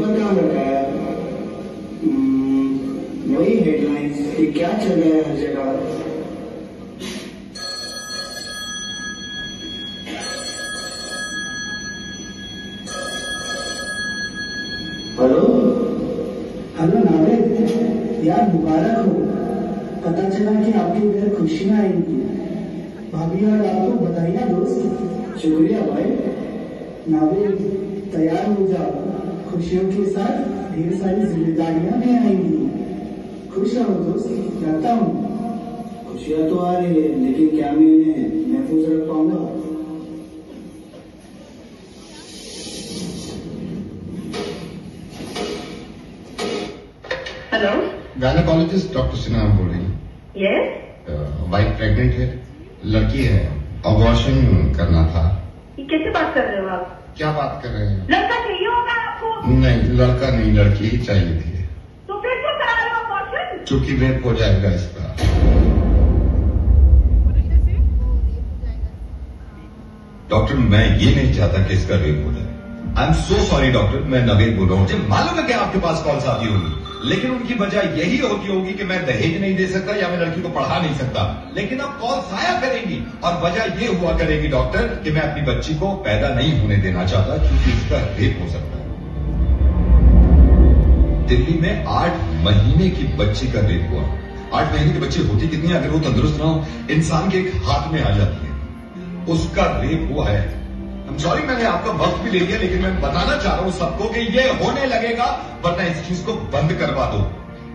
Paper कहाँ रखा है? वही हेडलाइंस कि क्या चल रहा है हर जगह। हेलो हेलो नावेद, यार मुबारक हो। पता चला कि आपके घर खुशियां आएंगी। भाभी और आपको बधाइयां दोस्त। शुक्रिया भाई। नावेद, तैयार हो जाओ, खुशियों के साथ ढेर सारी जिम्मेदारियां भी आएंगी। खुश रहो दोस्त, कहता हूँ। खुशियाँ तो आ रही है, लेकिन क्या मैं इन्हें महफूज रख पाऊंगा? हेलो, गायनेकोलॉजिस्ट डॉक्टर सिन्हा बोल रही हैं। यस, वाइफ प्रेग्नेंट है, लड़की है, अबॉर्शन करना था। ये कैसे बात कर रहे हो आप? क्या बात कर रहे हैं? लड़का चाहिए होगा आपको? नहीं, लड़का नहीं, लड़की ही चाहिए थी। तो फिर क्यों करा रहे हो अबॉर्शन? चूंकि रेप हो जाएगा इसका। डॉक्टर, मैं ये नहीं चाहता कि इसका रेप हो जाए। I am so sorry doctor, मैं नवेद बोल रहा हूँ। मुझे मालूम है कि आपके पास कॉल्स आती होगी, लेकिन उनकी वजह यही होती होगी कि मैं दहेज नहीं दे सकता या मैं लड़की को पढ़ा नहीं सकता। लेकिन अब कॉल्स आया करेंगी और वजह ये हुआ करेगी डॉक्टर कि मैं अपनी बच्ची को पैदा नहीं होने देना चाहता क्योंकि इसका रेप हो सकता है। दिल्ली में 8 महीने की बच्ची का रेप हुआ। 8 महीने की बच्ची होती कितनी है? अगर वो तंदुरुस्त ना हो, इंसान के एक हाथ में आ जाती है। उसका रेप हुआ है। सॉरी, मैंने आपका वक्त भी ले लिया, लेकिन मैं बताना चाह रहा हूं सबको कि ये होने लगेगा, वरना इस चीज को बंद करवा दो।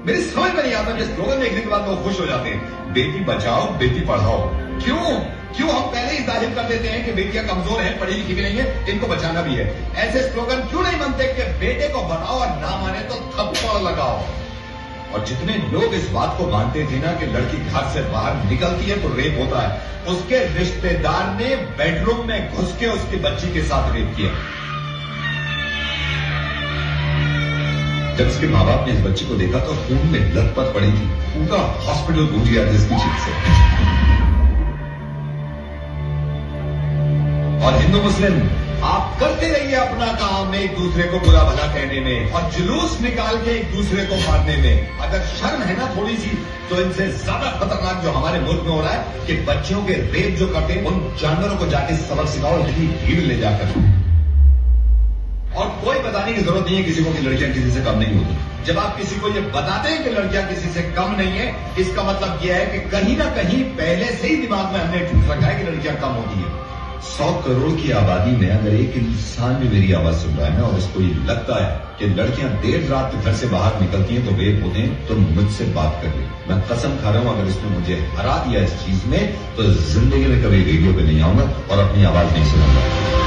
मेरी समझ में नहीं आता, जिस स्लोगन देखने के बाद लोग खुश हो जाते हैं, बेटी बचाओ बेटी पढ़ाओ। क्यों हम पहले ही जाहिर कर देते हैं कि बेटियां कमजोर हैं, पढ़ी लिखी भी नहीं है, इनको बचाना भी है। ऐसे स्लोगन क्यों नहीं बनते कि बेटे को बताओ और ना माने तो थप्पड़ लगाओ। और जितने लोग इस बात को मानते थे ना कि लड़की घर से बाहर निकलती है तो रेप होता है, उसके रिश्तेदार ने बेडरूम में घुस के उसकी बच्ची के साथ रेप किया। जब उसके माँ बाप ने इस बच्ची को देखा तो खून में लथपथ पड़ी थी। पूरा हॉस्पिटल गूंज गया जिसकी चीख से। और हिंदू मुस्लिम, आप करते रहिए अपना काम एक दूसरे को बुरा भला कहने में और जुलूस निकाल के एक दूसरे को मारने में। अगर शर्म है ना थोड़ी सी, तो इनसे ज्यादा खतरनाक जो हमारे मुल्क में हो रहा है कि बच्चियों के रेप जो करते हैं, उन जानवरों को जाके सबक सिखाओ, इतनी भीड़ ले जाकर। और कोई बताने की जरूरत नहीं है किसी को कि लड़कियां किसी से कम नहीं होती। जब आप किसी को ये बताते हैं कि लड़कियां किसी से कम नहीं है, इसका मतलब यह है कि कहीं ना कहीं पहले से ही दिमाग में हमने ठूस रखा है कि लड़कियां कम होती है। 100 करोड़ की आबादी में अगर एक इंसान भी मेरी आवाज सुन रहा है ना और इसको ये लगता है कि लड़कियां देर रात घर से बाहर निकलती हैं तो रेप होते हैं, तो मुझसे बात कर ले। मैं कसम खा रहा हूं, अगर इसने मुझे हरा दिया इस चीज में, तो जिंदगी में कभी रेडियो पे नहीं आऊंगा और अपनी आवाज नहीं सुनाऊंगा।